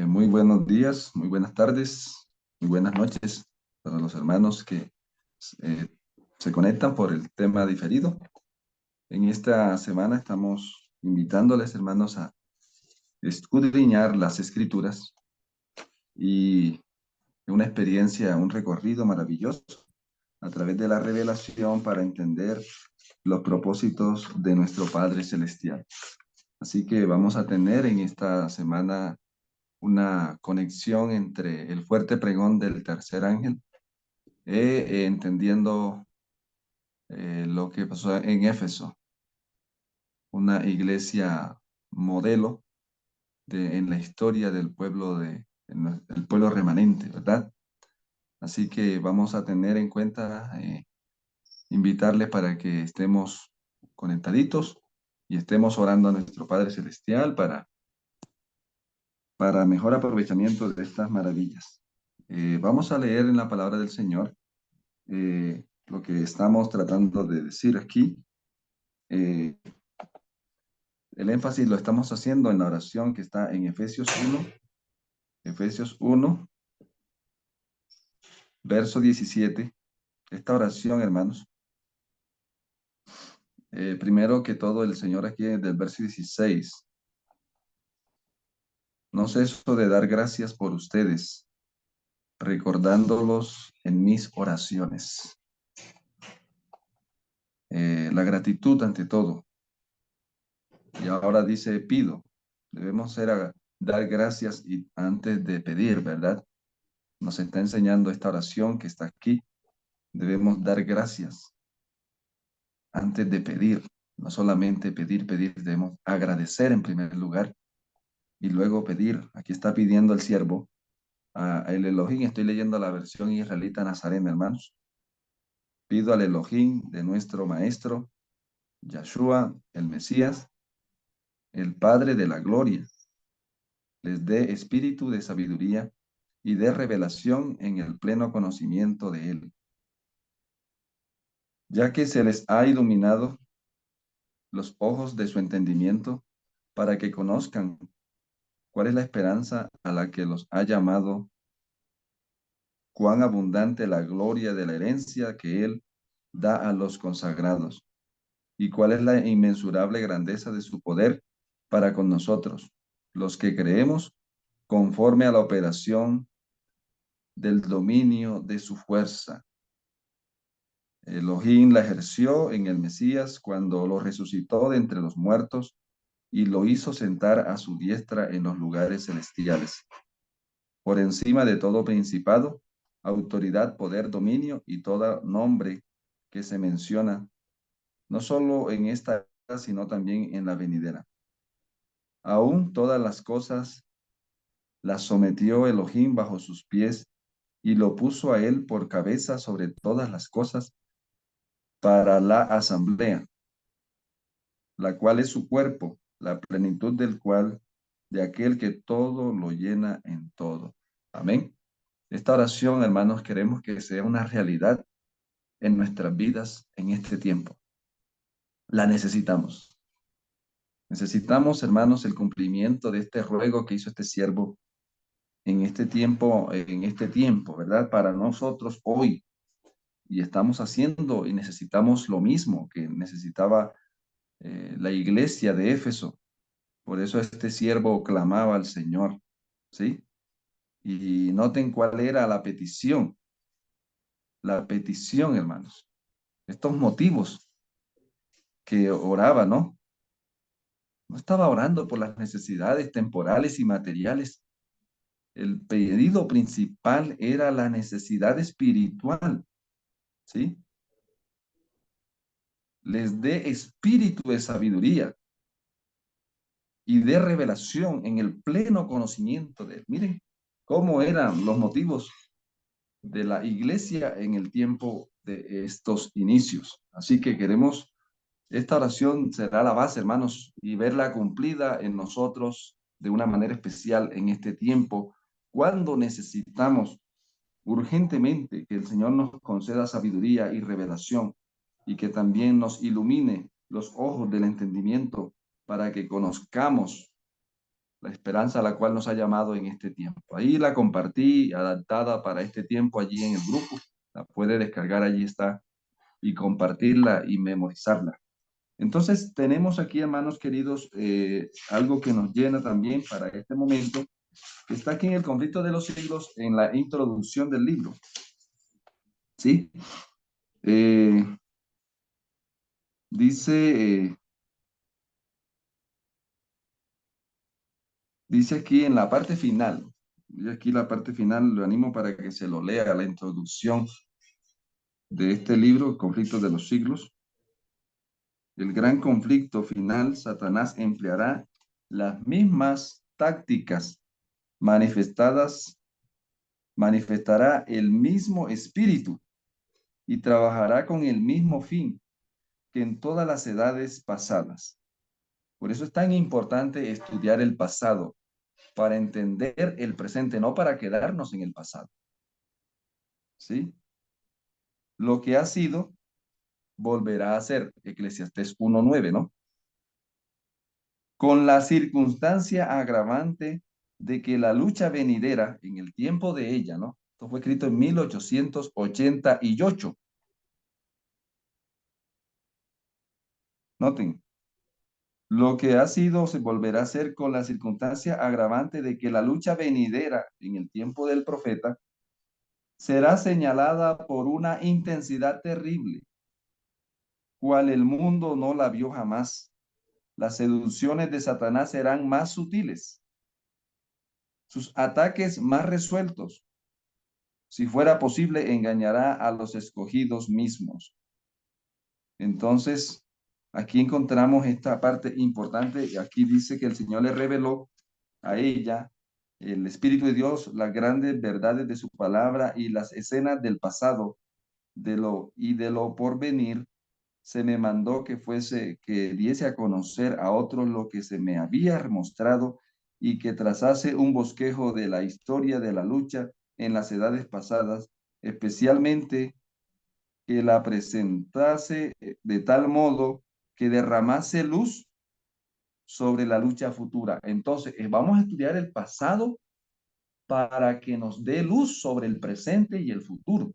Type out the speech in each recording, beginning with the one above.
Muy buenos días, muy buenas tardes, muy buenas noches para los hermanos que eh, se conectan por el tema diferido. En esta semana estamos invitándoles, hermanos, a escudriñar las escrituras y una experiencia, un recorrido maravilloso a través de la revelación para entender los propósitos de nuestro Padre Celestial. Así que vamos a tener en esta semana una conexión entre el fuerte pregón del tercer ángel, entendiendo lo que pasó en Éfeso, una iglesia modelo en la historia del pueblo el pueblo remanente, ¿verdad? Así que vamos a tener en cuenta, invitarle para que estemos conectaditos y estemos orando a nuestro Padre Celestial para mejor aprovechamiento de estas maravillas. Vamos a leer en la palabra del Señor lo que estamos tratando de decir aquí. Eh, el énfasis lo estamos haciendo en la oración que está en Efesios 1, verso 17. Esta oración, hermanos, primero que todo, el Señor aquí del verso 16 no ceso de dar gracias por ustedes, recordándolos en mis oraciones. La gratitud ante todo. Y ahora dice, pido. Debemos dar gracias antes de pedir, ¿verdad? Nos está enseñando esta oración que está aquí. Debemos dar gracias antes de pedir. No solamente pedir, debemos agradecer en primer lugar y luego pedir. Aquí está pidiendo el siervo a el Elohim. Estoy leyendo la versión israelita nazarena, hermanos. Pido al Elohim de nuestro maestro, Yahshua, el Mesías, el Padre de la gloria, les dé espíritu de sabiduría y de revelación en el pleno conocimiento de él, ya que se les ha iluminado los ojos de su entendimiento para que conozcan cuál es la esperanza a la que los ha llamado, cuán abundante la gloria de la herencia que él da a los consagrados, y cuál es la inmensurable grandeza de su poder para con nosotros, los que creemos, conforme a la operación del dominio de su fuerza. Elohim la ejerció en el Mesías cuando lo resucitó de entre los muertos y lo hizo sentar a su diestra en los lugares celestiales, por encima de todo principado, autoridad, poder, dominio y todo nombre que se menciona, no solo en esta, sino también en la venidera. Aún todas las cosas las sometió Elohim bajo sus pies y lo puso a él por cabeza sobre todas las cosas para la asamblea, la cual es su cuerpo, la plenitud del cual, de aquel que todo lo llena en todo. Amén. Esta oración, hermanos, queremos que sea una realidad en nuestras vidas en este tiempo. La necesitamos. Necesitamos, hermanos, el cumplimiento de este ruego que hizo este siervo en este tiempo, ¿verdad? Para nosotros hoy. Y estamos haciendo y necesitamos lo mismo que necesitaba la iglesia de Éfeso. Por eso este siervo clamaba al Señor, ¿sí? Y noten cuál era la petición. La petición, hermanos. Estos motivos que oraba, ¿no? No estaba orando por las necesidades temporales y materiales. El pedido principal era la necesidad espiritual, ¿sí? Les dé espíritu de sabiduría y de revelación en el pleno conocimiento de él. Miren cómo eran los motivos de la iglesia en el tiempo de estos inicios. Así que esta oración será la base, hermanos, y verla cumplida en nosotros de una manera especial en este tiempo, cuando necesitamos urgentemente que el Señor nos conceda sabiduría y revelación y que también nos ilumine los ojos del entendimiento para que conozcamos la esperanza a la cual nos ha llamado en este tiempo. Ahí la compartí, adaptada para este tiempo allí en el grupo. La puede descargar, allí está, y compartirla y memorizarla. Entonces, tenemos aquí, hermanos queridos, algo que nos llena también para este momento, que está aquí en el conflicto de los siglos, en la introducción del libro. ¿Sí? Eh, dice, dice aquí en la parte final, y aquí la parte final, lo animo para que se lo lea, la introducción de este libro, el conflicto de los siglos. El gran conflicto final, Satanás empleará las mismas tácticas manifestará el mismo espíritu y trabajará con el mismo fin que en todas las edades pasadas. Por eso es tan importante estudiar el pasado, para entender el presente, no para quedarnos en el pasado. ¿Sí? Lo que ha sido, volverá a ser. Eclesiastés 1:9, ¿no? Con la circunstancia agravante de que la lucha venidera en el tiempo de ella, ¿no? Esto fue escrito en 1888. Noten, lo que ha sido se volverá a ser con la circunstancia agravante de que la lucha venidera en el tiempo del profeta será señalada por una intensidad terrible, cual el mundo no la vio jamás. Las seducciones de Satanás serán más sutiles, sus ataques más resueltos. Si fuera posible, engañará a los escogidos mismos. Entonces, aquí encontramos esta parte importante. Aquí dice que el Señor le reveló a ella, el Espíritu de Dios, las grandes verdades de su palabra y las escenas del pasado de lo porvenir. Se me mandó que diese a conocer a otros lo que se me había mostrado y que trazase un bosquejo de la historia de la lucha en las edades pasadas, especialmente que la presentase de tal modo que derramase luz sobre la lucha futura. Entonces, vamos a estudiar el pasado para que nos dé luz sobre el presente y el futuro,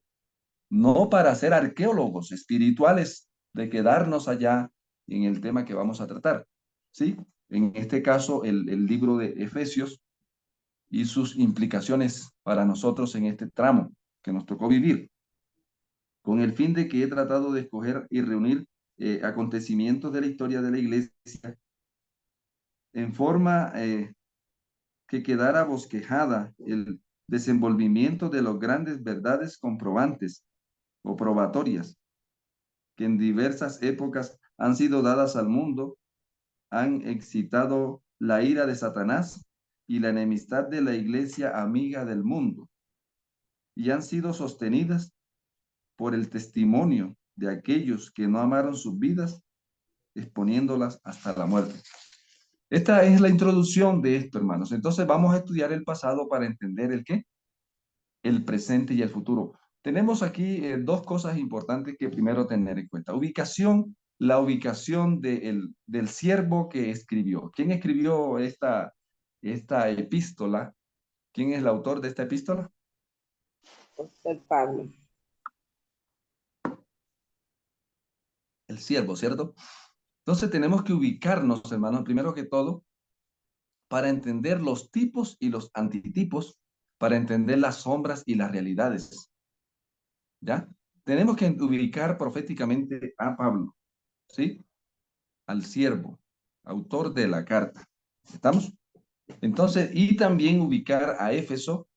no para ser arqueólogos espirituales de quedarnos allá en el tema que vamos a tratar. ¿Sí? En este caso, el libro de Efesios y sus implicaciones para nosotros en este tramo que nos tocó vivir, con el fin de que he tratado de escoger y reunir acontecimientos de la historia de la iglesia en forma que quedara bosquejada el desenvolvimiento de las grandes verdades comprobantes o probatorias que en diversas épocas han sido dadas al mundo, han excitado la ira de Satanás y la enemistad de la iglesia amiga del mundo, y han sido sostenidas por el testimonio de aquellos que no amaron sus vidas, exponiéndolas hasta la muerte. Esta es la introducción de esto, hermanos. Entonces vamos a estudiar el pasado para entender el qué, el presente y el futuro. Tenemos aquí dos cosas importantes que primero tener en cuenta. Ubicación, la ubicación del siervo que escribió. ¿Quién escribió esta epístola? ¿Quién es el autor de esta epístola? Apóstol Pablo. El siervo, ¿cierto? Entonces tenemos que ubicarnos, hermanos, primero que todo, para entender los tipos y los antitipos, para entender las sombras y las realidades. ¿Ya? Tenemos que ubicar proféticamente a Pablo, ¿sí? Al siervo, autor de la carta. ¿Estamos? Entonces, y también ubicar a Éfeso,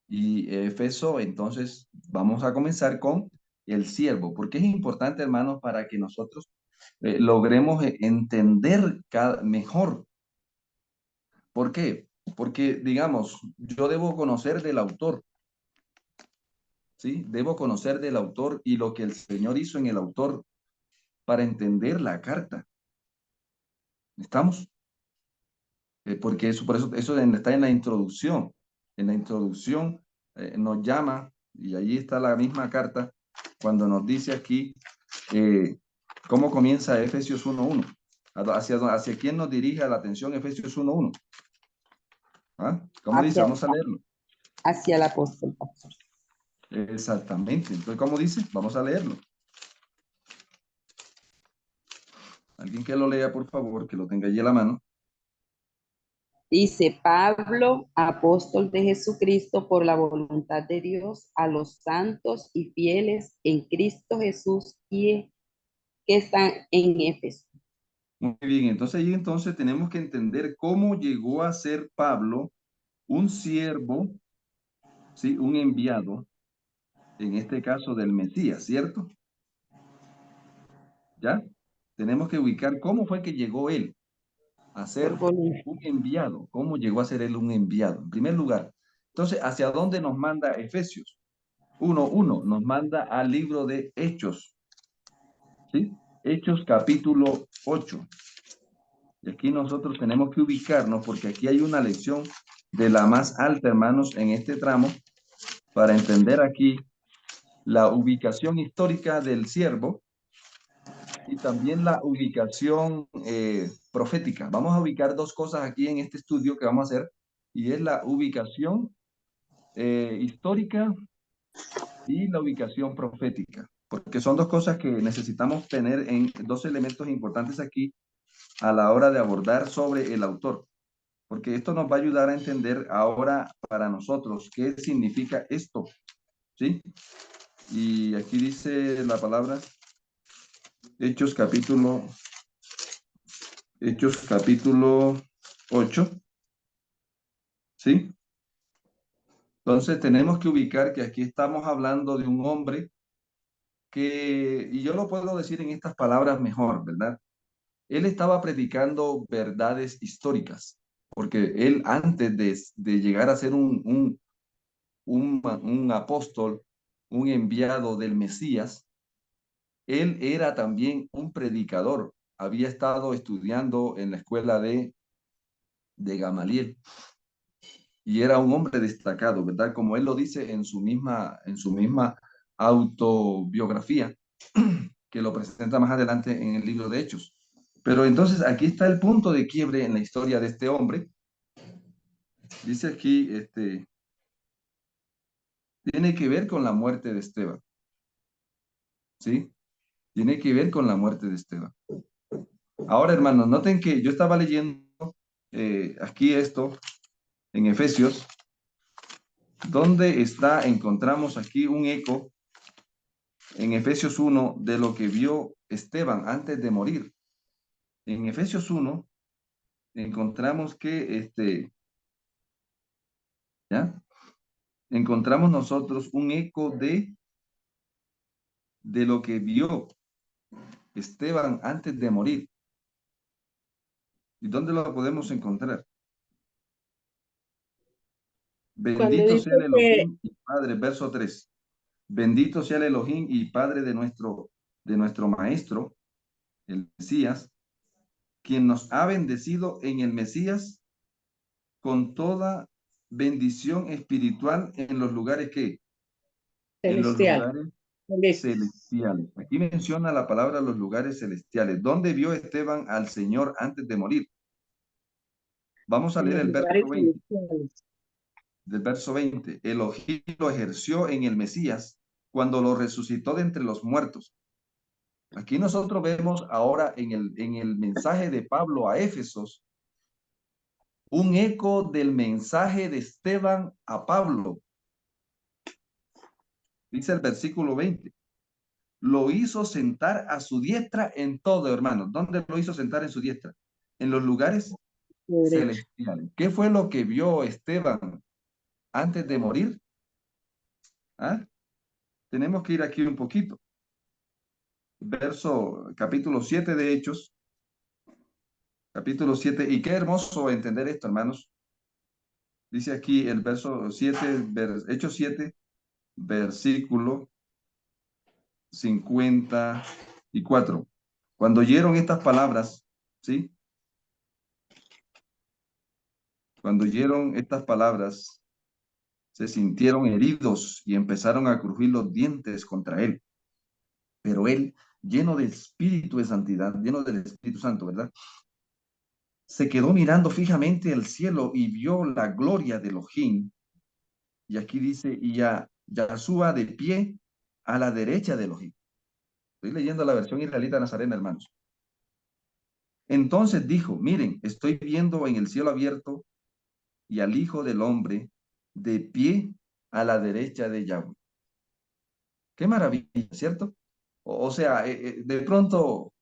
y Éfeso, entonces vamos a comenzar con el siervo, porque es importante, hermanos, para que nosotros logremos entender mejor. ¿Por qué? Porque, digamos, yo debo conocer del autor, ¿sí? Debo conocer del autor y lo que el Señor hizo en el autor para entender la carta. ¿Estamos? Porque eso, por eso, está en la introducción. En la introducción nos llama, y allí está la misma carta, cuando nos dice aquí cómo comienza Efesios 1:1. ¿Hacia quién nos dirige la atención Efesios 1:1? ¿Ah? ¿Cómo dice? Hacia, Vamos a leerlo. hacia el apóstol, pastor. Exactamente. Entonces, ¿cómo dice? Vamos a leerlo. Alguien que lo lea, por favor, que lo tenga allí a la mano. Dice Pablo, apóstol de Jesucristo por la voluntad de Dios, a los santos y fieles en Cristo Jesús y que están en Éfeso. Muy bien, entonces tenemos que entender cómo llegó a ser Pablo un siervo, ¿sí? Un enviado, en este caso del Mesías, ¿cierto? ¿Ya? Tenemos que ubicar cómo fue que llegó él a Por ser voluntad. un enviado, cómo llegó a ser él un enviado. En primer lugar, entonces, ¿hacia dónde nos manda Efesios? 1:1 nos manda al libro de Hechos, ¿sí? Hechos capítulo 8. Y aquí nosotros tenemos que ubicarnos porque aquí hay una lección de la más alta, hermanos, en este tramo, para entender aquí la ubicación histórica del siervo y también la ubicación profética. Vamos a ubicar dos cosas aquí en este estudio que vamos a hacer, y es la ubicación histórica y la ubicación profética, porque son dos cosas que necesitamos tener en dos elementos importantes aquí a la hora de abordar sobre el autor, porque esto nos va a ayudar a entender ahora para nosotros qué significa esto, ¿sí? Y aquí dice la palabra Hechos capítulo 8, ¿sí? Entonces tenemos que ubicar que aquí estamos hablando de un hombre que, y yo lo puedo decir en estas palabras mejor, ¿verdad? Él estaba predicando verdades históricas, porque él antes de llegar a ser un apóstol, un enviado del Mesías, él era también un predicador. Había estado estudiando en la escuela de Gamaliel y era un hombre destacado, ¿verdad? Como él lo dice en su misma autobiografía, que lo presenta más adelante en el libro de Hechos. Pero entonces aquí está el punto de quiebre en la historia de este hombre. Dice aquí, tiene que ver con la muerte de Esteban, ¿sí? Tiene que ver con la muerte de Esteban. Ahora, hermanos, noten que yo estaba leyendo aquí esto en Efesios, donde encontramos aquí un eco en Efesios 1 de lo que vio Esteban antes de morir. En Efesios 1 encontramos que, ¿ya? Encontramos nosotros un eco de lo que vio Esteban antes de morir. ¿Y dónde lo podemos encontrar? Cuando Bendito dice sea el que Elohim y Padre, verso 3. Bendito sea el Elohim y Padre de nuestro Maestro, el Mesías, quien nos ha bendecido en el Mesías con toda bendición espiritual en los lugares que, en los celestial, lugares celestes, celestiales. Aquí menciona la palabra los lugares celestiales. ¿Dónde vio Esteban al Señor antes de morir? Vamos a en leer los el verso lugares 20. celestiales. Del verso 20. Elohim lo ejerció en el Mesías cuando lo resucitó de entre los muertos. Aquí nosotros vemos ahora en el mensaje de Pablo a Éfesos un eco del mensaje de Esteban a Pablo. Dice el versículo 20. Lo hizo sentar a su diestra en todo, hermanos. ¿Dónde lo hizo sentar en su diestra? En los lugares Derecho. celestiales. ¿Qué fue lo que vio Esteban antes de morir? ¿Ah? Tenemos que ir aquí un poquito. Capítulo 7 de Hechos. Capítulo 7. Y qué hermoso entender esto, hermanos. Dice aquí el verso 7, Hechos 7, versículo 54. Cuando oyeron estas palabras, ¿sí? Cuando oyeron estas palabras, se sintieron heridos y empezaron a crujir los dientes contra él. Pero él, lleno de espíritu de santidad, lleno del Espíritu Santo, ¿verdad? Se quedó mirando fijamente el cielo y vio la gloria de Elohim. Y aquí dice, y ya Yahshua de pie a la derecha de Elohim. Estoy leyendo la versión israelita nazarena, hermanos. Entonces dijo, miren, estoy viendo en el cielo abierto y al Hijo del Hombre de pie a la derecha de Yahweh. Qué maravilla, ¿cierto? O sea, de pronto,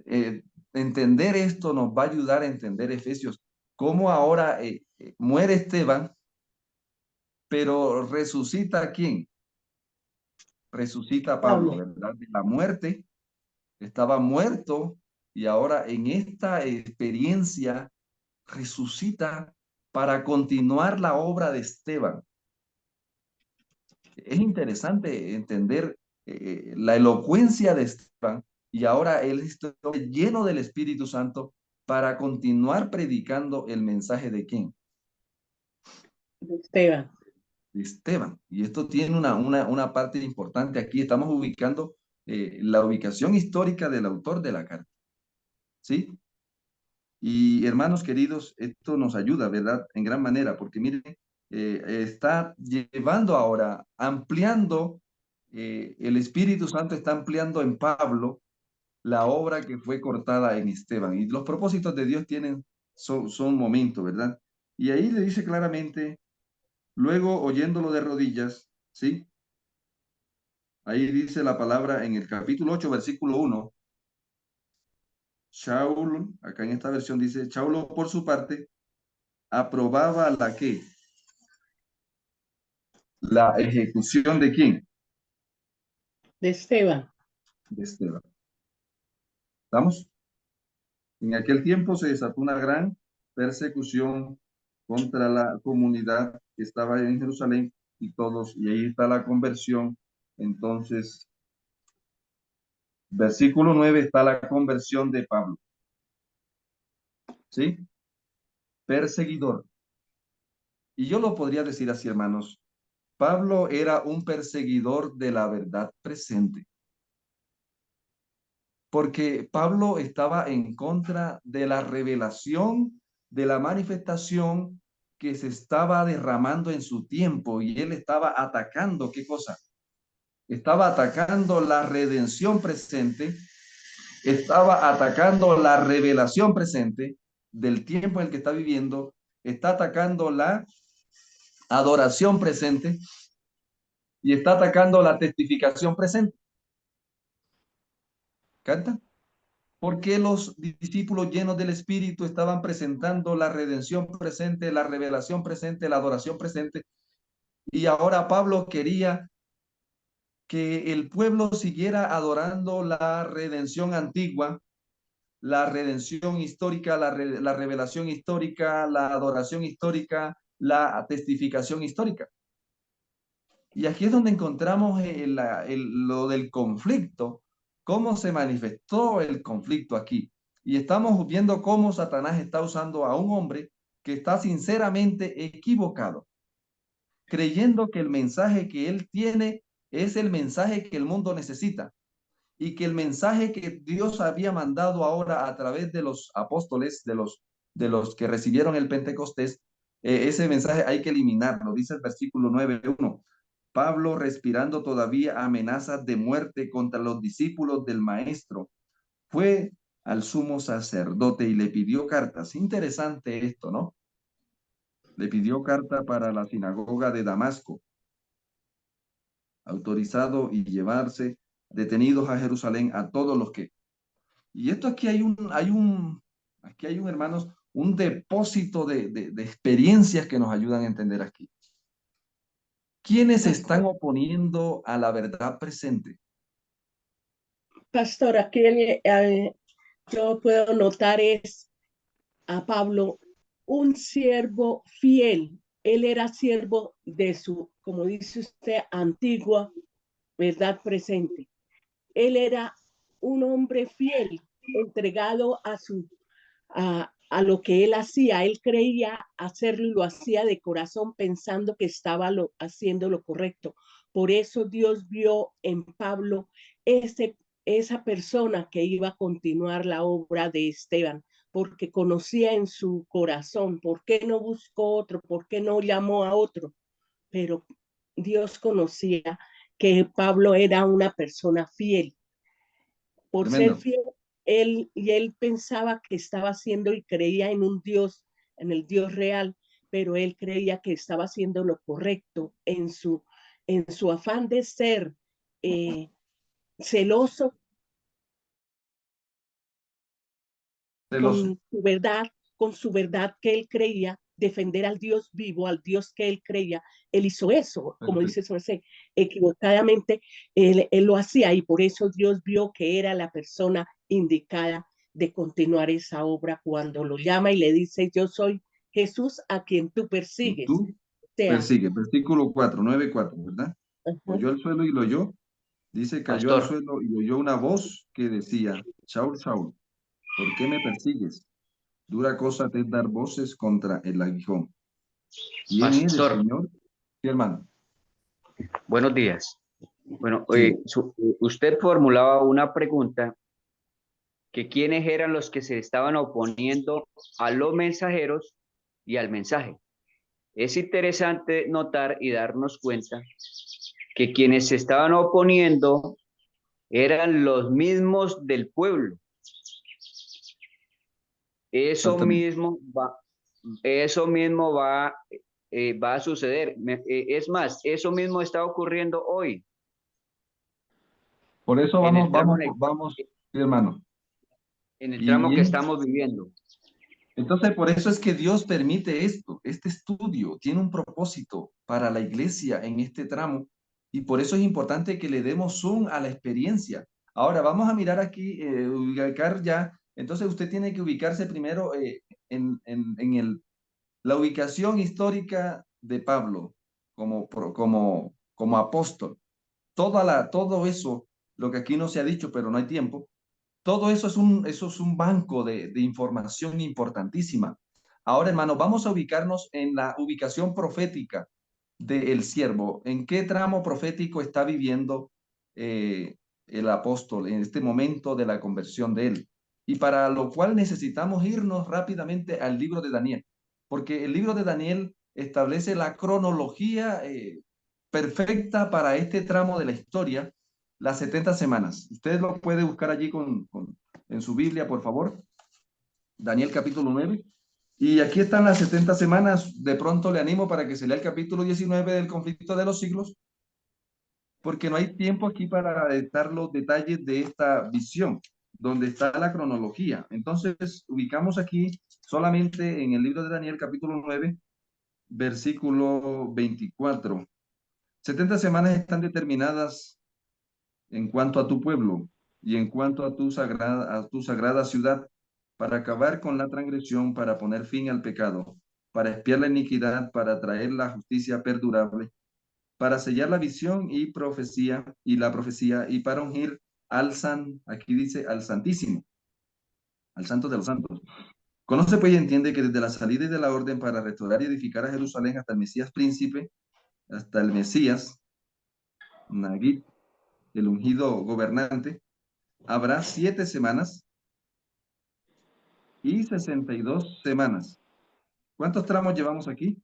eh, entender esto nos va a ayudar a entender Efesios, cómo ahora muere Esteban, pero resucita ¿a quién? Resucita a Pablo, Pablo. ¿verdad? De la muerte, estaba muerto y ahora en esta experiencia resucita para continuar la obra de Esteban. Es interesante entender la elocuencia de Esteban y ahora él está lleno del Espíritu Santo para continuar predicando el mensaje de quién? Esteban. De Esteban. Y esto tiene una parte importante aquí. Estamos ubicando la ubicación histórica del autor de la carta. ¿Sí? Y hermanos queridos, esto nos ayuda, ¿verdad? En gran manera, porque miren, está llevando ahora, ampliando, el Espíritu Santo está ampliando en Pablo la obra que fue cortada en Esteban. Y los propósitos de Dios son momentos, ¿verdad? Y ahí le dice claramente, luego oyéndolo de rodillas, ¿sí? Ahí dice la palabra en el capítulo 8, versículo 1. Shaul, acá en esta versión dice, Shaulo por su parte aprobaba la que la ejecución de quién? De Esteban. De Esteban. ¿Estamos? En aquel tiempo se desató una gran persecución contra la comunidad que estaba en Jerusalén y ahí está la conversión. Entonces, versículo 9 está la conversión de Pablo. ¿Sí? Perseguidor. Y yo lo podría decir así, hermanos. Pablo era un perseguidor de la verdad presente, porque Pablo estaba en contra de la revelación, de la manifestación que se estaba derramando en su tiempo y él estaba atacando, ¿qué cosa? Estaba atacando la redención presente, estaba atacando la revelación presente del tiempo en el que está viviendo, está atacando la adoración presente y está atacando la testificación presente. ¿Canta? Porque los discípulos llenos del Espíritu estaban presentando la redención presente, la revelación presente, la adoración presente. Y ahora Pablo quería que el pueblo siguiera adorando la redención antigua, la redención histórica, la revelación histórica, la adoración histórica, la testificación histórica. Y aquí es donde encontramos lo del conflicto, cómo se manifestó el conflicto aquí. Y estamos viendo cómo Satanás está usando a un hombre que está sinceramente equivocado, creyendo que el mensaje que él tiene es el mensaje que el mundo necesita y que el mensaje que Dios había mandado ahora a través de los apóstoles, de los que recibieron el Pentecostés, ese mensaje hay que eliminarlo, dice el versículo 9:1. Pablo, respirando todavía amenazas de muerte contra los discípulos del maestro, fue al sumo sacerdote y le pidió cartas. Interesante esto, ¿no? Le pidió carta para la sinagoga de Damasco, autorizado y llevarse detenidos a Jerusalén a todos los que... Y esto aquí aquí hay un, hermanos, un depósito de experiencias que nos ayudan a entender aquí. ¿Quiénes se están oponiendo a la verdad presente? Pastor, aquí yo puedo notar es a Pablo un siervo fiel. Él era siervo de su, como dice usted, antigua verdad presente. Él era un hombre fiel, entregado a lo que él hacía. Él creía hacerlo y lo hacía de corazón pensando que estaba haciendo lo correcto. Por eso Dios vio en Pablo ese esa persona que iba a continuar la obra de Esteban, porque conocía en su corazón por qué no buscó otro, por qué no llamó a otro, pero Dios conocía que Pablo era una persona fiel. Por ser Tremendo. fiel, él pensaba que estaba haciendo y creía en un Dios, en el Dios real, pero él creía que estaba haciendo lo correcto en su afán de ser eh, celoso Celoso. con su verdad que él creía, defender al Dios vivo, al Dios que él creía. Él hizo eso, como dice Perfecto. José, equivocadamente, él lo hacía y por eso Dios vio que era la persona indicada de continuar esa obra cuando lo llama y le dice, yo soy Jesús a quien tú Y persigues. tú O sea, persigue, versículo 4, 9:4, ¿verdad? ajá, Oyó al suelo y lo oyó. Dice, cayó al Pastor, suelo y oyó una voz que decía, Saúl, Saúl, ¿por qué me persigues? Dura cosa te es dar voces contra el aguijón. ¿Quién eres, pastor, Señor? Sí, hermano. buenos días. Bueno, Sí, usted formulaba una pregunta que quiénes eran los que se estaban oponiendo a los mensajeros y al mensaje. Es interesante notar y darnos cuenta que quienes se estaban oponiendo eran los mismos del pueblo. Eso exactamente. mismo va, eso mismo va, va a suceder. Es más, eso mismo está ocurriendo hoy Por eso en vamos, el tramo vamos, vamos, sí, hermano. en el tramo Y que es estamos viviendo. Entonces, por eso es que Dios permite esto. Este estudio tiene un propósito para la iglesia en este tramo y por eso es importante que le demos zoom a la experiencia. Ahora, vamos a mirar aquí, ubicar ya. Entonces, usted tiene que ubicarse primero en la ubicación histórica de Pablo como apóstol. Todo eso, lo que aquí no se ha dicho, pero no hay tiempo, todo eso es un banco de información importantísima. Ahora, hermano, vamos a ubicarnos en la ubicación profética del siervo. ¿En qué tramo profético está viviendo el apóstol en este momento de la conversión de él? Y para lo cual necesitamos irnos rápidamente al libro de Daniel, porque el libro de Daniel establece la cronología perfecta para este tramo de la historia, las 70 semanas. Usted lo puede buscar allí en su Biblia, por favor. Daniel capítulo 9. Y aquí están las 70 semanas. De pronto le animo para que se lea el capítulo 19 del conflicto de los siglos, porque no hay tiempo aquí para dar los detalles de esta visión, donde está la cronología. Entonces, ubicamos aquí solamente en el libro de Daniel capítulo 9, versículo 24. 70 semanas están determinadas en cuanto a tu pueblo y en cuanto a tu sagrada ciudad, para acabar con la transgresión, para poner fin al pecado, para expiar la iniquidad, para traer la justicia perdurable, para sellar la visión y la profecía, y para ungir aquí dice, al Santísimo, al Santo de los Santos. Conoce pues y entiende que desde la salida y de la orden para restaurar y edificar a Jerusalén hasta el Mesías príncipe, hasta el Mesías, Nagid, el ungido gobernante, habrá 7 semanas y 62 semanas. ¿Cuántos tramos llevamos aquí?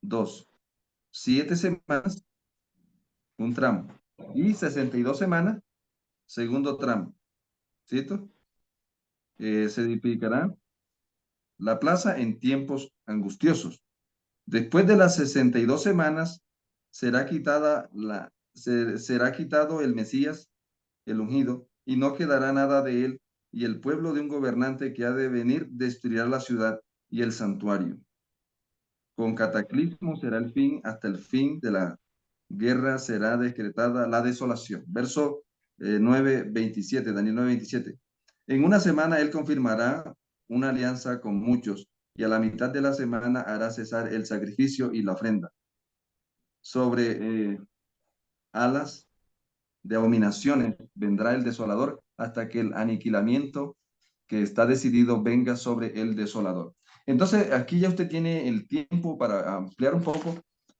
2. 7 semanas, un tramo. Y 62 semanas, segundo tramo. ¿Cierto? Se edificará la plaza en tiempos angustiosos. Después de las 62 semanas, será quitado el Mesías, el ungido, y no quedará nada de él, y el pueblo de un gobernante que ha de venir destruirá la ciudad y el santuario. Con cataclismo será el fin, hasta el fin de la guerra será decretada la desolación. Verso 9:27, Daniel 9:27. En una semana él confirmará una alianza con muchos, y a la mitad de la semana hará cesar el sacrificio y la ofrenda. Sobre alas de abominaciones vendrá el desolador hasta que el aniquilamiento que está decidido venga sobre el desolador. Entonces, aquí ya usted tiene el tiempo para ampliar un poco,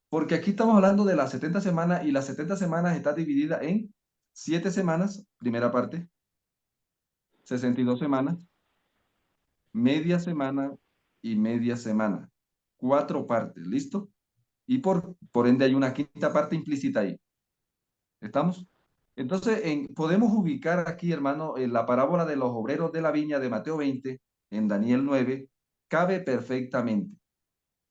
porque aquí estamos hablando de las 70 semanas y las 70 semanas está dividida en 7 semanas, primera parte, 62 semanas, media semana y media semana. 4 partes, ¿listo? Y por ende hay una quinta parte implícita ahí. ¿Estamos? Entonces, podemos ubicar aquí, hermano, en la parábola de los obreros de la viña de Mateo 20, en Daniel 9, cabe perfectamente,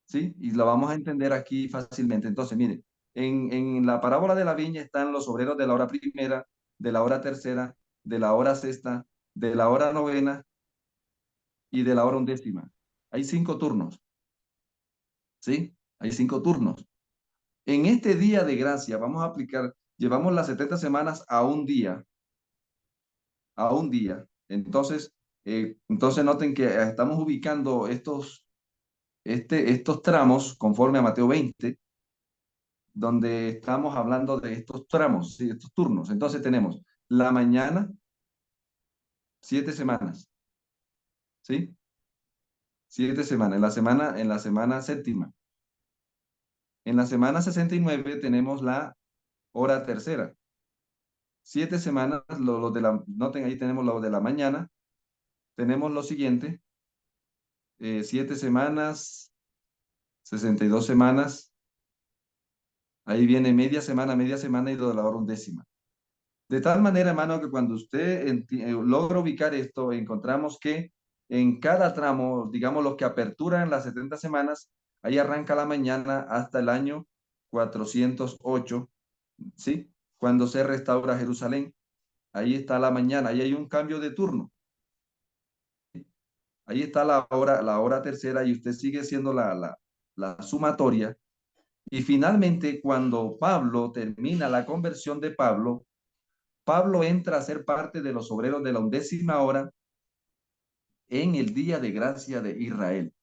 ¿sí? Y lo vamos a entender aquí fácilmente. Entonces, mire, en la parábola de la viña están los obreros de la hora primera, de la hora tercera, de la hora sexta, de la hora novena y de la hora undécima. Hay 5 turnos, ¿sí? Hay 5 turnos. En este día de gracia vamos a aplicar, llevamos las 70 semanas a un día, a un día. Entonces noten que estamos ubicando estos tramos conforme a Mateo 20, donde estamos hablando de estos tramos, ¿sí? Estos turnos. Entonces tenemos la mañana, 7 semanas, ¿sí? 7 semanas, en la semana séptima. En la semana 69 tenemos la hora tercera. 7 semanas, noten ahí tenemos lo de la mañana. Tenemos lo siguiente, 7 semanas, 62 semanas. Ahí viene media semana y lo de la hora undécima. De tal manera, hermano, que cuando usted logra ubicar esto, encontramos que en cada tramo, digamos, los que aperturan las 70 semanas, ahí arranca la mañana hasta el año 408, ¿sí? Cuando se restaura Jerusalén, ahí está la mañana, ahí hay un cambio de turno. Ahí está la hora tercera y usted sigue siendo la sumatoria. Y finalmente, cuando Pablo termina la conversión de Pablo, Pablo entra a ser parte de los obreros de la undécima hora en el día de gracia de Israel.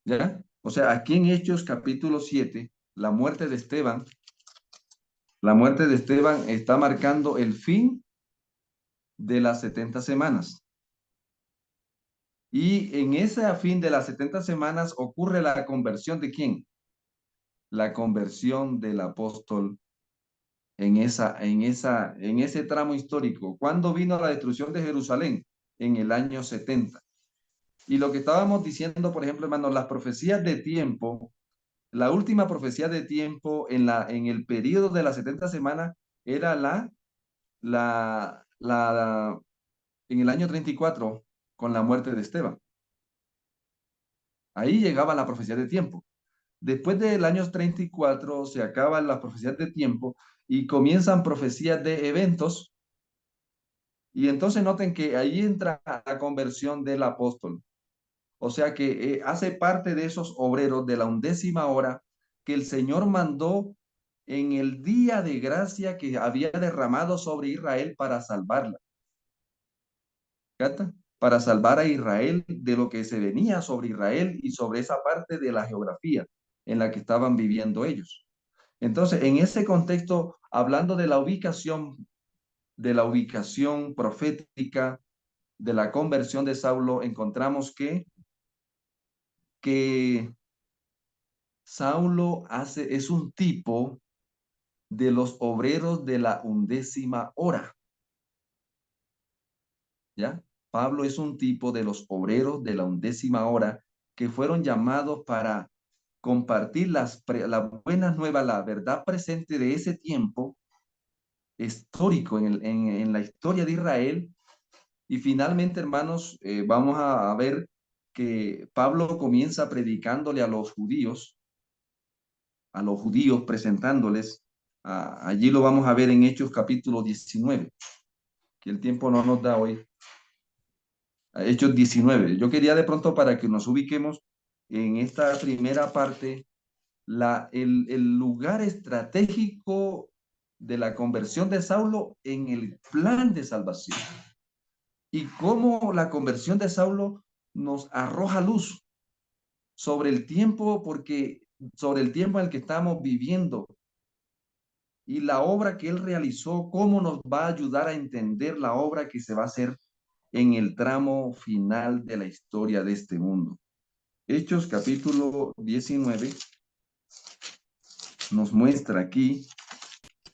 ¿Ya? O sea, aquí en Hechos capítulo 7, la muerte de Esteban está marcando el fin de las 70 semanas. Y en ese fin de las 70 semanas ocurre la conversión de ¿quién? La conversión del apóstol en ese tramo histórico. ¿Cuándo vino la destrucción de Jerusalén? En el año 70. Y lo que estábamos diciendo, por ejemplo, hermano, las profecías de tiempo, la última profecía de tiempo en el periodo de las 70 semanas era en el año 34 con la muerte de Esteban. Ahí llegaba la profecía de tiempo. Después del año 34 se acaban las profecías de tiempo y comienzan profecías de eventos. Y entonces noten que ahí entra la conversión del apóstol. O sea que hace parte de esos obreros de la undécima hora que el Señor mandó en el día de gracia que había derramado sobre Israel para salvarla. ¿Cata? Para salvar a Israel de lo que se venía sobre Israel y sobre esa parte de la geografía en la que estaban viviendo ellos. Entonces, en ese contexto, hablando de la ubicación profética, de la conversión de Saulo, encontramos que Saulo es un tipo de los obreros de la undécima hora. ¿Ya? Pablo es un tipo de los obreros de la undécima hora que fueron llamados para compartir la buena nueva, la verdad presente de ese tiempo histórico en la historia de Israel. Y finalmente, hermanos, vamos a ver que Pablo comienza predicándole a los judíos presentándoles. Allí lo vamos a ver en Hechos capítulo 19, que el tiempo no nos da hoy. Hechos 19. Yo quería de pronto para que nos ubiquemos en esta primera parte, el lugar estratégico de la conversión de Saulo en el plan de salvación. Y cómo la conversión de Saulo nos arroja luz sobre el tiempo, sobre el tiempo en el que estamos viviendo y la obra que él realizó, cómo nos va a ayudar a entender la obra que se va a hacer en el tramo final de la historia de este mundo. Hechos capítulo 19 nos muestra aquí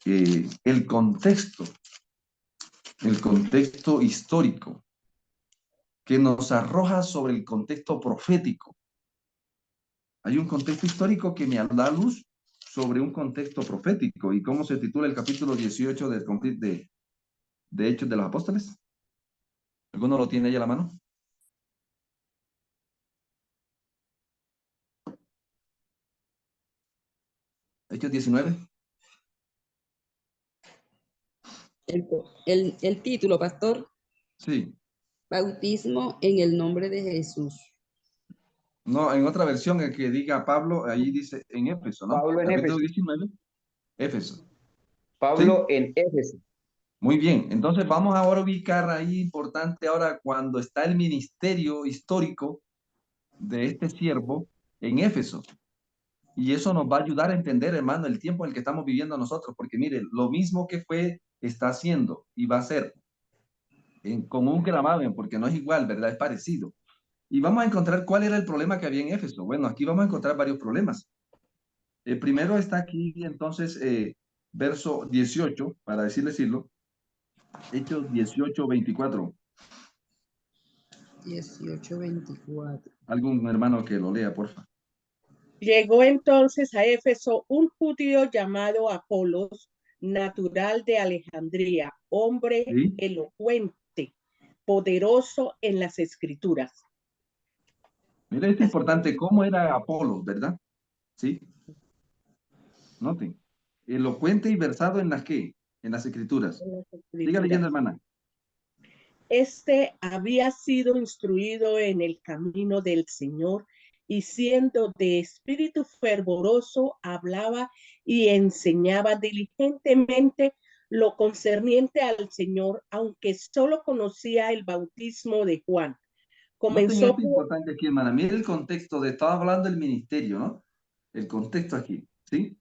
el contexto histórico, que nos arroja sobre el contexto profético. Hay un contexto histórico que me da luz sobre un contexto profético. ¿Y cómo se titula el capítulo 18 de Hechos de los Apóstoles? ¿Alguno lo tiene ahí a la mano? Hechos 19. El título, pastor, Sí. bautismo en el nombre de Jesús. No, en otra versión, el que diga Pablo, ahí dice en Éfeso, ¿no? Pablo en Capítulo Éfeso. 19, Éfeso. Pablo ¿Sí? en Éfeso. Muy bien. Entonces vamos ahora a ubicar ahí, importante ahora, cuando está el ministerio histórico de este siervo en Éfeso. Y eso nos va a ayudar a entender, hermano, el tiempo en el que estamos viviendo nosotros, porque mire, lo mismo que fue, está haciendo y va a ser como un gravamen, porque no es igual, ¿verdad? Es parecido. Y vamos a encontrar cuál era el problema que había en Éfeso. Bueno, aquí vamos a encontrar varios problemas. El primero está aquí, entonces, verso 18, para decirlo, Hechos 18, 24. 18:24. Algún hermano que lo lea, por favor. Llegó entonces a Éfeso un judío llamado Apolos, natural de Alejandría, hombre ¿Sí? elocuente, poderoso en las escrituras. Mira, esto es importante, cómo era Apolo, ¿verdad? ¿Sí? Noten. Elocuente y versado en las ¿qué? En las escrituras. En las Siga leyendo, escrituras. hermana. Este había sido instruido en el camino del Señor y siendo de espíritu fervoroso, hablaba y enseñaba diligentemente lo concerniente al Señor, aunque solo conocía el bautismo de Juan. Noten Comenzó esto por importante aquí, hermana. Mire el contexto de, estaba hablando del ministerio, ¿no? El contexto aquí, ¿sí?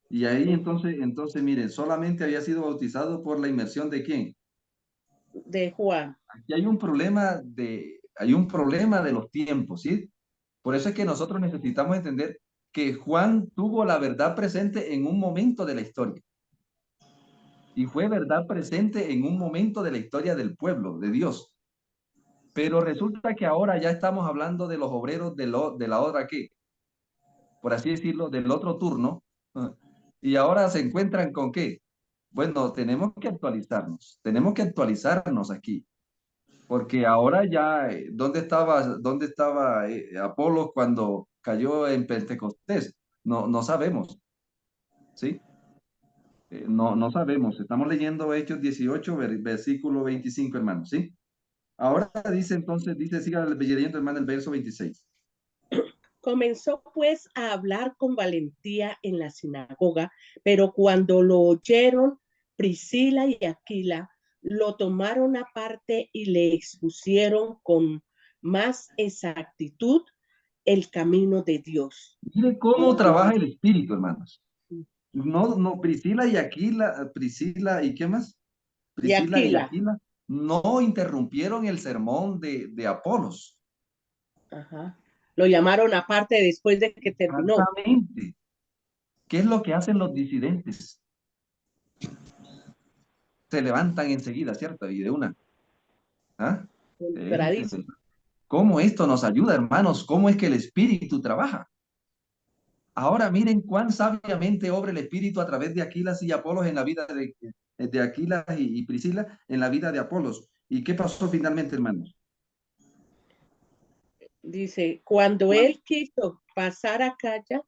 Y ahí entonces, miren, solamente había sido bautizado por la inmersión de ¿quién? de Juan. Aquí hay un problema de los tiempos, ¿sí? Por eso es que nosotros necesitamos entender que Juan tuvo la verdad presente en un momento de la historia. Y fue verdad presente en un momento de la historia del pueblo, de Dios. Pero resulta que ahora ya estamos hablando de los obreros de la otra, ¿qué? Por así decirlo, del otro turno. Y ahora se encuentran con ¿qué? Bueno, tenemos que actualizarnos aquí. Porque ahora ya, dónde estaba Apolos cuando cayó en Pentecostés? No sabemos, ¿sí? No sabemos. Estamos leyendo Hechos 18, versículo 25, hermano, ¿sí? Ahora siga leyendo, hermano, el verso 26. Comenzó pues a hablar con valentía en la sinagoga, pero cuando lo oyeron Priscila y Aquila, lo tomaron aparte y le expusieron con más exactitud el camino de Dios. Mire cómo trabaja el Espíritu, hermanos. No, Priscila y ¿qué más? Y Priscila y Aquila, Aquila no interrumpieron el sermón de Apolos. ajá, lo llamaron aparte después de que terminó. Exactamente. ¿Qué es lo que hacen los disidentes? Se levantan enseguida, ¿cierto? Y de una. ¿Ah? Eh, Contradice. ¿Cómo esto nos ayuda, hermanos? ¿Cómo es que el Espíritu trabaja? Ahora miren cuán sabiamente obra el Espíritu a través de Aquilas y Apolos en la vida de Aquilas y Priscila en la vida de Apolos. ¿Y qué pasó finalmente, hermanos? Dice, cuando él quiso pasar a Acaya,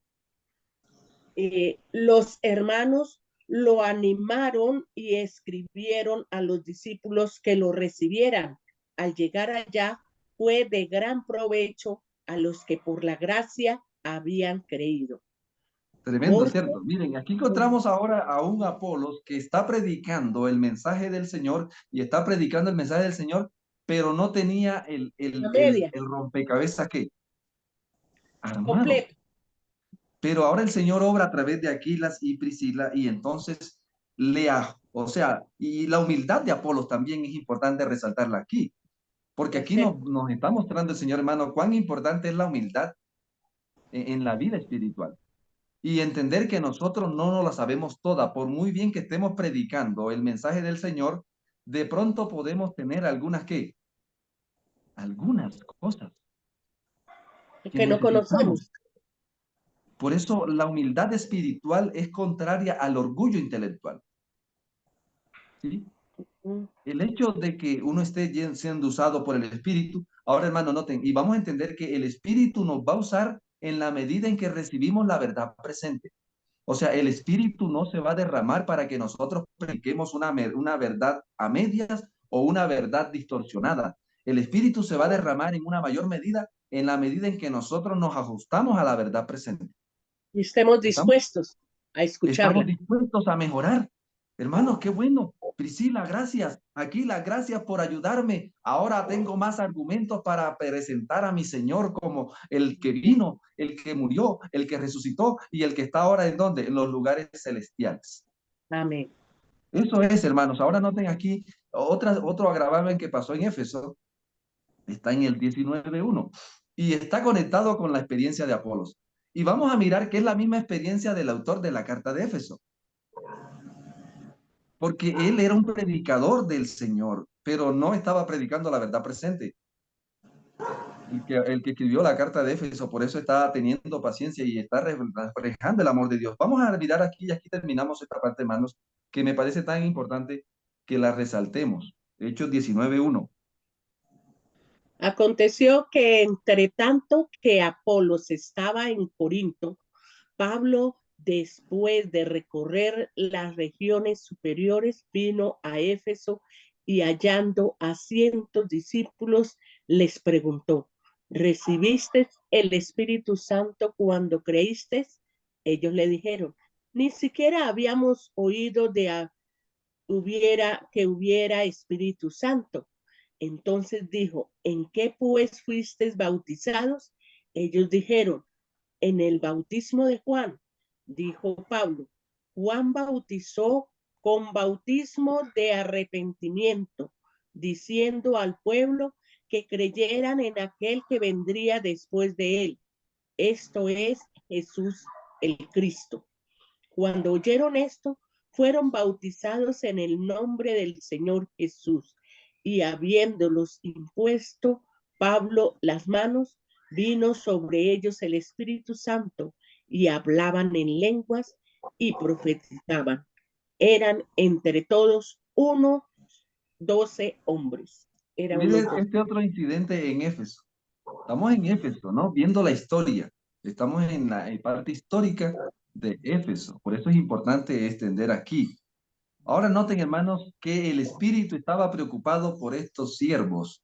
los hermanos lo animaron y escribieron a los discípulos que lo recibieran. Al llegar allá, fue de gran provecho a los que por la gracia habían creído. Tremendo, Porque ¿cierto? Miren, aquí encontramos ahora a un Apolos que está predicando el mensaje del Señor y está predicando el mensaje del Señor, pero no tenía la media, el rompecabezas que armado. completo. Pero ahora el Señor obra a través de Aquilas y Priscila y entonces o sea, y la humildad de Apolos también es importante resaltarla aquí, porque aquí nos está mostrando el Señor, hermano, cuán importante es la humildad en la vida espiritual. y entender que nosotros no nos la sabemos toda. Por muy bien que estemos predicando el mensaje del Señor, de pronto podemos tener algunas algunas cosas que que no necesitamos. conocemos. Por eso la humildad espiritual es contraria al orgullo intelectual. ¿Sí? El hecho de que uno esté siendo usado por el Espíritu, ahora hermano, noten, y vamos a entender que el Espíritu nos va a usar en la medida en que recibimos la verdad presente. O sea, el Espíritu no se va a derramar para que nosotros prediquemos una verdad a medias o una verdad distorsionada. El Espíritu se va a derramar en una mayor medida en la medida en que nosotros nos ajustamos a la verdad presente. Y estemos ¿Estamos? dispuestos a Estamos escucharla. dispuestos a mejorar. Hermanos, qué bueno. Priscila, gracias. Aquila, gracias por ayudarme. Ahora tengo más argumentos para presentar a mi Señor como el que vino, el que murió, el que resucitó y el que está ahora en donde? En los lugares celestiales. Amén. Eso es, hermanos. Ahora noten aquí otro agravante que pasó en Éfeso. Está en el 19:1 y está conectado con la experiencia de Apolos. Y vamos a mirar que es la misma experiencia del autor de la carta de Éfeso. Porque él era un predicador del Señor, pero no estaba predicando la verdad presente. El que escribió la carta de Éfeso, por eso está teniendo paciencia y está reflejando el amor de Dios. Vamos a mirar aquí, y aquí terminamos esta parte, hermanos, que me parece tan importante que la resaltemos. Hechos 19:1. Aconteció que entre tanto que Apolos estaba en Corinto, Pablo, después de recorrer las regiones superiores, vino a Éfeso y hallando a cientos discípulos, les preguntó, ¿recibisteis el Espíritu Santo cuando creísteis? Ellos le dijeron, ni siquiera habíamos oído de que hubiera Espíritu Santo. Entonces dijo, ¿en qué pues fuisteis bautizados? Ellos dijeron, en el bautismo de Juan. Dijo Pablo, Juan bautizó con bautismo de arrepentimiento, diciendo al pueblo que creyeran en aquel que vendría después de él. Esto es Jesús el Cristo. Cuando oyeron esto, fueron bautizados en el nombre del Señor Jesús. Y habiéndolos impuesto Pablo las manos, vino sobre ellos el Espíritu Santo y hablaban en lenguas y profetizaban. Eran entre todos 12 hombres. Y Eran mire los 12. este otro incidente en Éfeso. Estamos en Éfeso, ¿no? Viendo la historia. Estamos en la parte histórica de Éfeso. Por eso es importante extender aquí. Ahora noten, hermanos, que el Espíritu estaba preocupado por estos siervos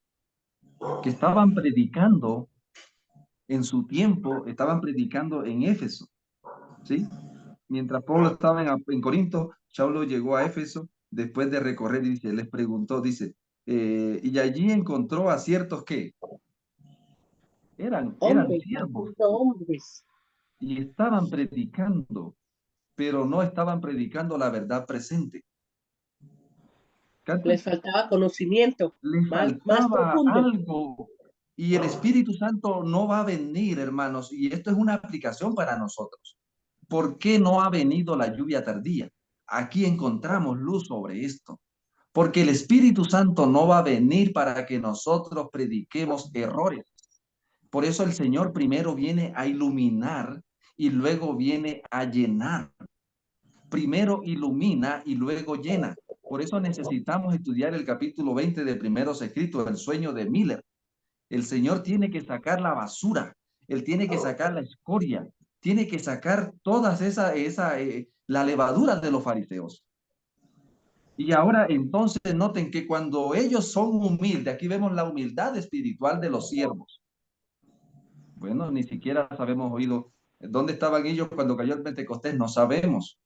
que estaban predicando en su tiempo, estaban predicando en Éfeso, ¿sí? Mientras Pablo estaba en Corinto, Saulo llegó a Éfeso después de recorrer y dice, les preguntó, dice, y allí encontró a ciertos que eran Hombres, siervos hombres. y estaban predicando, pero no estaban predicando la verdad presente. Les faltaba conocimiento Le más faltaba profundo. algo y el Espíritu Santo no va a venir, hermanos, y esto es una aplicación para nosotros. ¿Por qué no ha venido la lluvia tardía? Aquí encontramos luz sobre esto. Porque el Espíritu Santo no va a venir para que nosotros prediquemos errores. Por eso el Señor primero viene a iluminar y luego viene a llenar. Primero ilumina y luego llena. Por eso necesitamos estudiar el capítulo 20 de Primeros Escritos, el sueño de Miller. El Señor tiene que sacar la basura, Él tiene que sacar la escoria, tiene que sacar todas la levadura de los fariseos. Y ahora entonces noten que cuando ellos son humildes, aquí vemos la humildad espiritual de los siervos. Bueno, ni siquiera sabemos oído dónde estaban ellos cuando cayó el Pentecostés, no sabemos.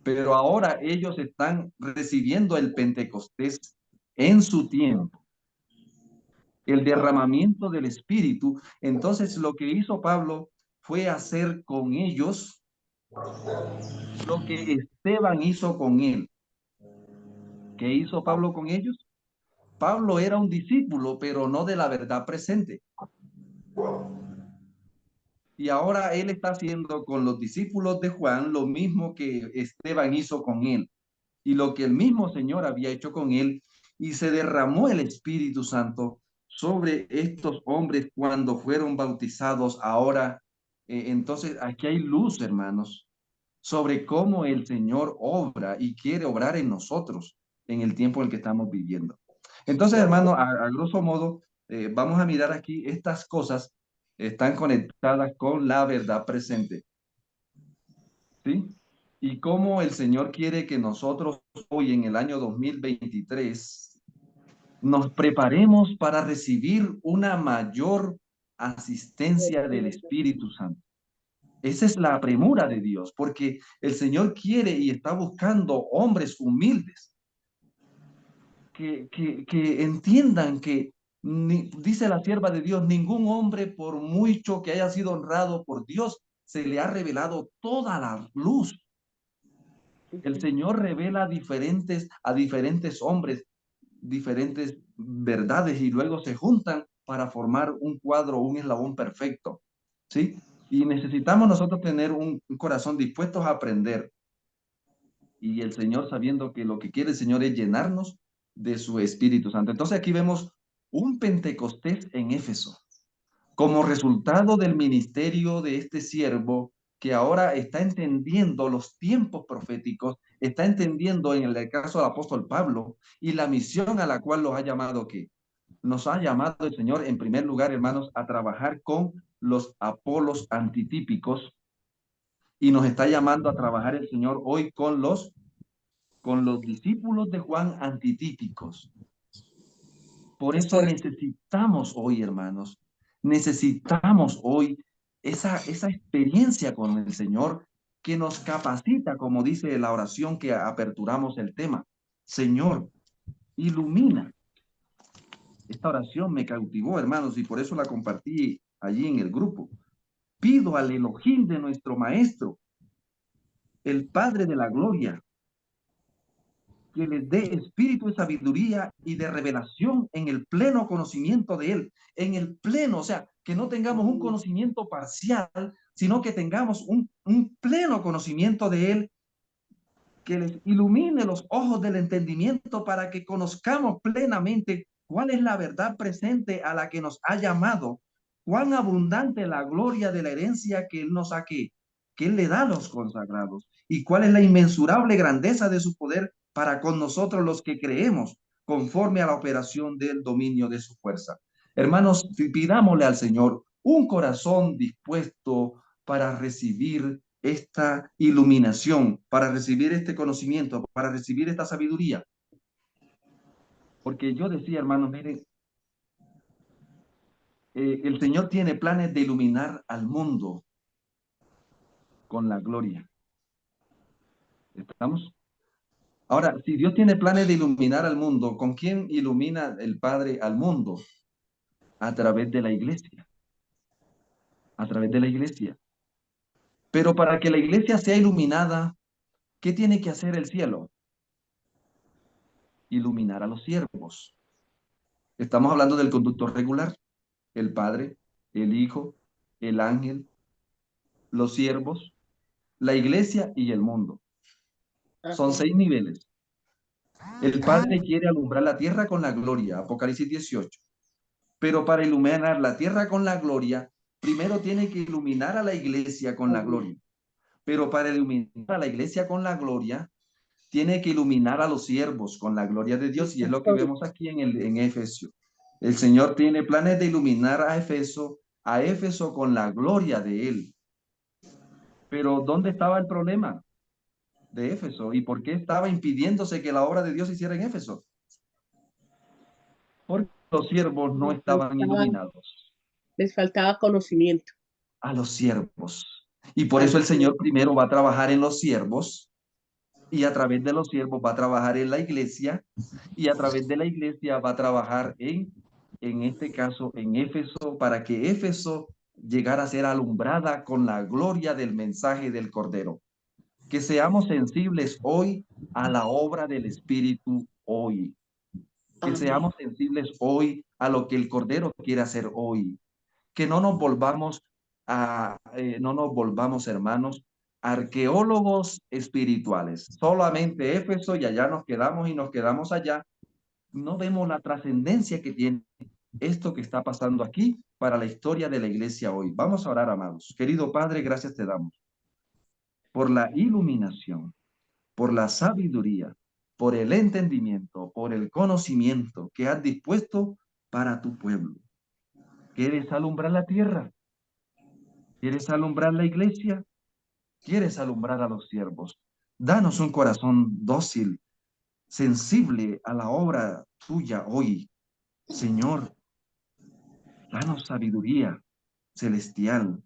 Pero ahora ellos están recibiendo el Pentecostés en su tiempo, el derramamiento del Espíritu. Entonces lo que hizo Pablo fue hacer con ellos lo que Esteban hizo con él. ¿Qué hizo Pablo con ellos? Pablo era un discípulo, pero no de la verdad presente. Y ahora él está haciendo con los discípulos de Juan lo mismo que Esteban hizo con él y lo que el mismo Señor había hecho con él, y se derramó el Espíritu Santo sobre estos hombres cuando fueron bautizados. Ahora, entonces aquí hay luz, hermanos, sobre cómo el Señor obra y quiere obrar en nosotros en el tiempo en el que estamos viviendo. Entonces, hermano, a grosso modo, vamos a mirar aquí estas cosas están conectadas con la verdad presente, ¿sí? Y cómo el Señor quiere que nosotros hoy en el año 2023 nos preparemos para recibir una mayor asistencia del Espíritu Santo. Esa es la premura de Dios, porque el Señor quiere y está buscando hombres humildes que entiendan que, dice la sierva de Dios, ningún hombre, por mucho que haya sido honrado por Dios, se le ha revelado toda la luz. El Señor revela a diferentes hombres, diferentes verdades y luego se juntan para formar un cuadro, un eslabón perfecto, ¿sí? Y necesitamos nosotros tener un corazón dispuesto a aprender. Y el Señor sabiendo que lo que quiere el Señor es llenarnos de su Espíritu Santo. Entonces aquí vemos un Pentecostés en Éfeso como resultado del ministerio de este siervo que ahora está entendiendo los tiempos proféticos, está entendiendo en el caso del apóstol Pablo y la misión a la cual los ha llamado, que nos ha llamado el Señor en primer lugar, hermanos, a trabajar con los Apolos antitípicos, y nos está llamando a trabajar el Señor hoy con los discípulos de Juan antitípicos. Por eso necesitamos hoy, hermanos, necesitamos hoy esa experiencia con el Señor que nos capacita, como dice la oración que aperturamos el tema. Señor, ilumina. Esta oración me cautivó, hermanos, y por eso la compartí allí en el grupo. Pido al Elohim de nuestro Maestro, el Padre de la Gloria, que les dé espíritu de sabiduría y de revelación en el pleno conocimiento de Él, en el pleno, o sea, que no tengamos un conocimiento parcial, sino que tengamos un pleno conocimiento de Él, que les ilumine los ojos del entendimiento para que conozcamos plenamente cuál es la verdad presente a la que nos ha llamado, cuán abundante la gloria de la herencia que Él nos ha que Él le da a los consagrados, y cuál es la inmensurable grandeza de su poder para con nosotros los que creemos, conforme a la operación del dominio de su fuerza. Hermanos, pidámosle al Señor un corazón dispuesto para recibir esta iluminación, para recibir este conocimiento, para recibir esta sabiduría. Porque yo decía, hermanos, miren, el Señor tiene planes de iluminar al mundo con la gloria. ¿Estamos? Ahora, si Dios tiene planes de iluminar al mundo, ¿con quién ilumina el Padre al mundo? A través de la iglesia. A través de la iglesia. Pero para que la iglesia sea iluminada, ¿qué tiene que hacer el cielo? Iluminar a los siervos. Estamos hablando del conductor regular. El Padre, el Hijo, el ángel, los siervos, la iglesia y el mundo. Son 6 niveles. El Padre quiere alumbrar la tierra con la gloria, Apocalipsis 18. Pero para iluminar la tierra con la gloria, primero tiene que iluminar a la iglesia con la gloria. Pero para iluminar a la iglesia con la gloria, tiene que iluminar a los siervos con la gloria de Dios, y es lo que vemos aquí en Efesios. El Señor tiene planes de iluminar a Éfeso con la gloria de Él. Pero ¿dónde estaba el problema de Éfeso? ¿Y por qué estaba impidiéndose que la obra de Dios se hiciera en Éfeso? Porque los siervos no estaban iluminados. Les faltaba conocimiento. A los siervos. Y por eso el Señor primero va a trabajar en los siervos, y a través de los siervos va a trabajar en la iglesia, y a través de la iglesia va a trabajar en este caso, en Éfeso, para que Éfeso llegara a ser alumbrada con la gloria del mensaje del Cordero. Que seamos sensibles hoy a la obra del Espíritu hoy. Que seamos sensibles hoy a lo que el Cordero quiere hacer hoy. Que no nos volvamos no nos volvamos, hermanos, arqueólogos espirituales. Solamente Éfeso y allá nos quedamos y nos quedamos allá. No vemos la trascendencia que tiene esto que está pasando aquí para la historia de la iglesia hoy. Vamos a orar, amados. Querido Padre, gracias te damos por la iluminación, por la sabiduría, por el entendimiento, por el conocimiento que has dispuesto para tu pueblo. ¿Quieres alumbrar la tierra? ¿Quieres alumbrar la iglesia? ¿Quieres alumbrar a los siervos? Danos un corazón dócil, sensible a la obra tuya hoy. Señor, danos sabiduría celestial.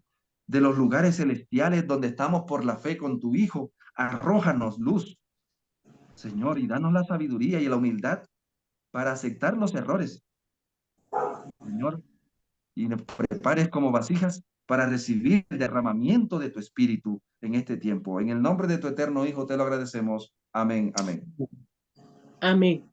De los lugares celestiales donde estamos por la fe con tu Hijo, arrójanos luz, Señor, y danos la sabiduría y la humildad para aceptar los errores, Señor, y nos prepares como vasijas para recibir el derramamiento de tu Espíritu en este tiempo. En el nombre de tu eterno Hijo te lo agradecemos. Amén, amén. Amén.